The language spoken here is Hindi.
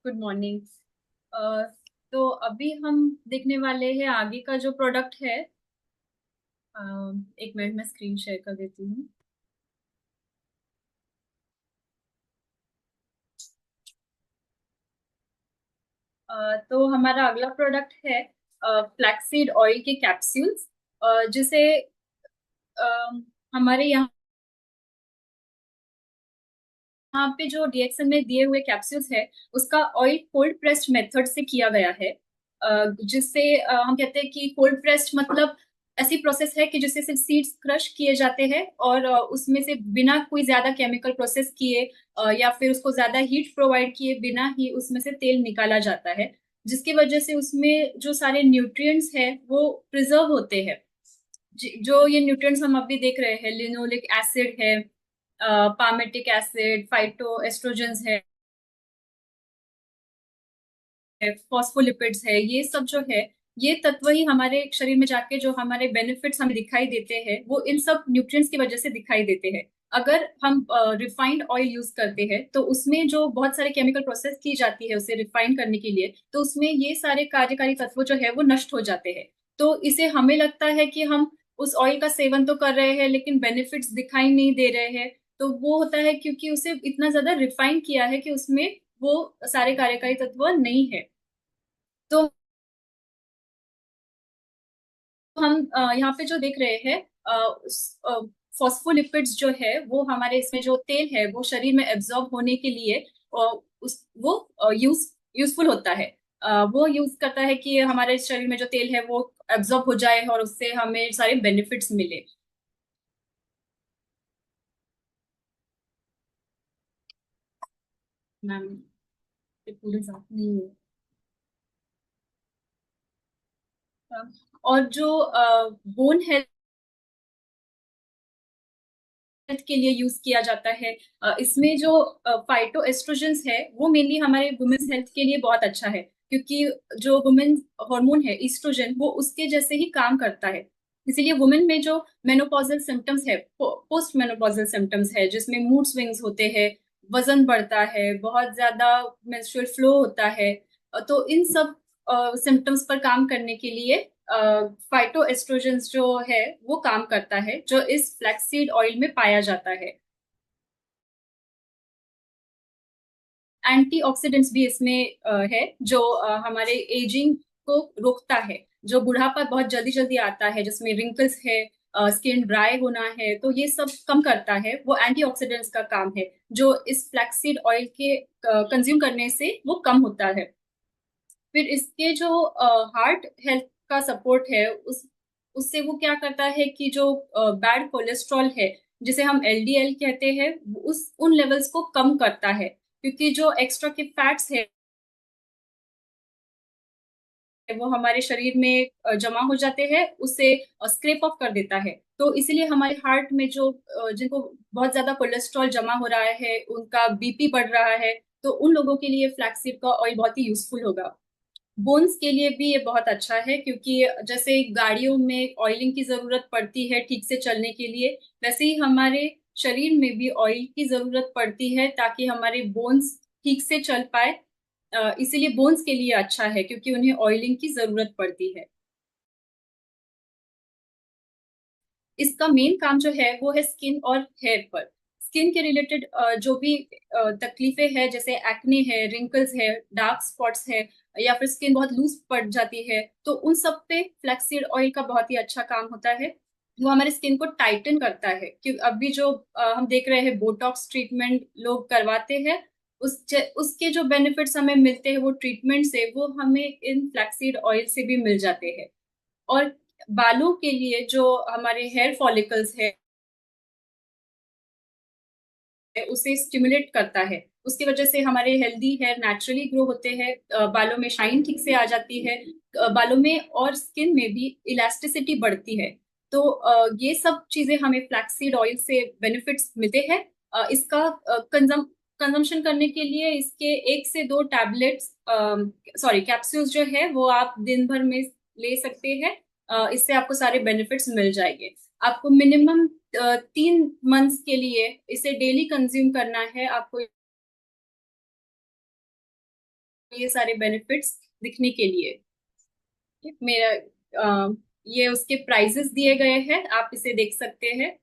Good morning. तो अभी हम देखने वाले हैं आगे का जो प्रोडक्ट है। एक मिनट में स्क्रीन शेयर कर देती हूँ। तो हमारा अगला प्रोडक्ट है फ्लैक्सीड ऑयल के कैप्सूल्स, जिसे अ, हमारे यहाँ पे जो डीएक्सएल में दिए हुए कैप्सूल्स है उसका ऑयल कोल्ड प्रेस्ड मेथड से किया गया है। जिससे हम कहते हैं कि कोल्ड प्रेस्ड मतलब ऐसी प्रोसेस है कि जिससे सिर्फ सीड्स क्रश किए जाते हैं और उसमें से बिना कोई ज्यादा केमिकल प्रोसेस किए या फिर उसको ज्यादा हीट प्रोवाइड किए बिना ही उसमें से तेल निकाला जाता है, जिसकी वजह से उसमें जो सारे न्यूट्रिएंट्स हैं वो प्रिजर्व होते हैं। जो ये न्यूट्रिएंट्स हम अभी देख रहे हैं, लिनोलिक एसिड है, पामेटिक एसिड, फाइटो एस्ट्रोजेंस है, फॉस्फोलिपिड्स है, ये सब जो है ये तत्व ही हमारे शरीर में जाके जो हमारे बेनिफिट्स हमें दिखाई देते हैं वो इन सब न्यूट्रिएंट्स की वजह से दिखाई देते हैं। अगर हम रिफाइंड ऑयल यूज करते हैं तो उसमें जो बहुत सारे केमिकल प्रोसेस की जाती है उसे रिफाइन करने के लिए, तो उसमें ये सारे कार्यकारी तत्व जो है वो नष्ट हो जाते हैं। तो इसे हमें लगता है कि हम उस ऑयल का सेवन तो कर रहे हैं लेकिन बेनिफिट्स दिखाई नहीं दे रहे हैं। तो वो होता है क्योंकि उसे इतना ज्यादा रिफाइन किया है कि उसमें वो सारे कार्यकारी तत्व नहीं है। तो हम यहाँ पे जो देख रहे हैं, फॉस्फोलिपिड्स जो है वो हमारे इसमें जो तेल है वो शरीर में एब्जॉर्ब होने के लिए वो यूजफुल होता है। वो यूज करता है कि हमारे शरीर में जो तेल है वो एब्जॉर्ब हो जाए और उससे हमें सारे बेनिफिट्स मिले। मैम, ये पूरे साथ नहीं है। और जो बोन हेल्थ के लिए यूज किया जाता है, इसमें जो फाइटो एस्ट्रोजेंस है वो मेनली हमारे वुमेन्स हेल्थ के लिए बहुत अच्छा है, क्योंकि जो वुमेन हार्मोन है ईस्ट्रोजन वो उसके जैसे ही काम करता है। इसीलिए वुमेन में जो मेनोपॉजल सिम्टम्स है, पोस्ट मेनोपॉजल सिम्टम्स है, जिसमें मूड स्विंग्स होते हैं, वजन बढ़ता है, बहुत ज्यादा मेंस्ट्रुअल फ्लो होता है, तो इन सब सिम्टम्स पर काम करने के लिए फाइटो एस्ट्रोजेंस जो है वो काम करता है, जो इस फ्लैक्सीड ऑयल में पाया जाता है। एंटीऑक्सीडेंट्स भी इसमें है, जो हमारे एजिंग को रोकता है। जो बुढ़ापा बहुत जल्दी जल्दी आता है, जिसमें रिंकल्स है, स्किन ड्राई होना है, तो ये सब कम करता है, वो एंटीऑक्सीडेंट्स का काम है, जो इस फ्लैक्सीड ऑयल के कंज्यूम करने से वो कम होता है। फिर इसके जो हार्ट हेल्थ का सपोर्ट है उससे वो क्या करता है कि जो बैड कोलेस्ट्रॉल है, जिसे हम एलडीएल कहते हैं, उस उन लेवल्स को कम करता है, क्योंकि जो एक्स्ट्रा के फैट्स है वो हमारे शरीर में जमा हो जाते हैं, उसे स्क्रेप ऑफ कर देता है। तो इसीलिए हमारे हार्ट में जो जिनको बहुत ज्यादा कोलेस्ट्रॉल जमा हो रहा है, उनका बीपी बढ़ रहा है, तो उन लोगों के लिए फ्लैक्सीड का ऑयल बहुत ही यूजफुल होगा। बोन्स के लिए भी ये बहुत अच्छा है, क्योंकि जैसे गाड़ियों में ऑयलिंग की जरूरत पड़ती है ठीक से चलने के लिए, वैसे ही हमारे शरीर में भी ऑयल की जरूरत पड़ती है ताकि हमारे बोन्स ठीक से चल पाए। इसीलिए बोन्स के लिए अच्छा है क्योंकि उन्हें ऑयलिंग की जरूरत पड़ती है। इसका मेन काम जो है वो है स्किन और हेयर पर। स्किन के रिलेटेड जो भी तकलीफें हैं, जैसे एक्ने है, रिंकल्स है, डार्क स्पॉट्स है, या फिर स्किन बहुत लूज पड़ जाती है, तो उन सब पे फ्लैक्सीड ऑयल का बहुत ही अच्छा काम होता है। वो हमारे स्किन को टाइटन करता है। क्योंकि अभी जो हम देख रहे हैं बोटॉक्स ट्रीटमेंट लोग करवाते हैं, उसके जो बेनिफिट्स हमें मिलते हैं वो ट्रीटमेंट से, वो हमें इन फ्लैक्सीड ऑयल से भी मिल जाते हैं। और बालों के लिए जो हमारे हेयर फॉलिकल्स है उसे स्टिमुलेट करता है। उसकी वजह से हमारे हेल्दी हेयर नेचुरली ग्रो होते हैं, बालों में शाइन ठीक से आ जाती है, बालों में और स्किन में भी इलास्टिसिटी बढ़ती है। तो ये सब चीजें हमें फ्लैक्सीड ऑयल से बेनिफिट्स मिलते हैं। इसका कंजम्पशन करने के लिए इसके 1 से 2 टैबलेट्स, सॉरी कैप्सूल्स जो है वो आप दिन भर में ले सकते हैं। इससे आपको सारे बेनिफिट्स मिल जाएंगे। आपको मिनिमम 3 मंथ्स के लिए इसे डेली कंज्यूम करना है आपको। ये सारे बेनिफिट्स दिखने के लिए। मेरा ये उसके प्राइजेस दिए गए हैं, आप इसे देख सकते हैं।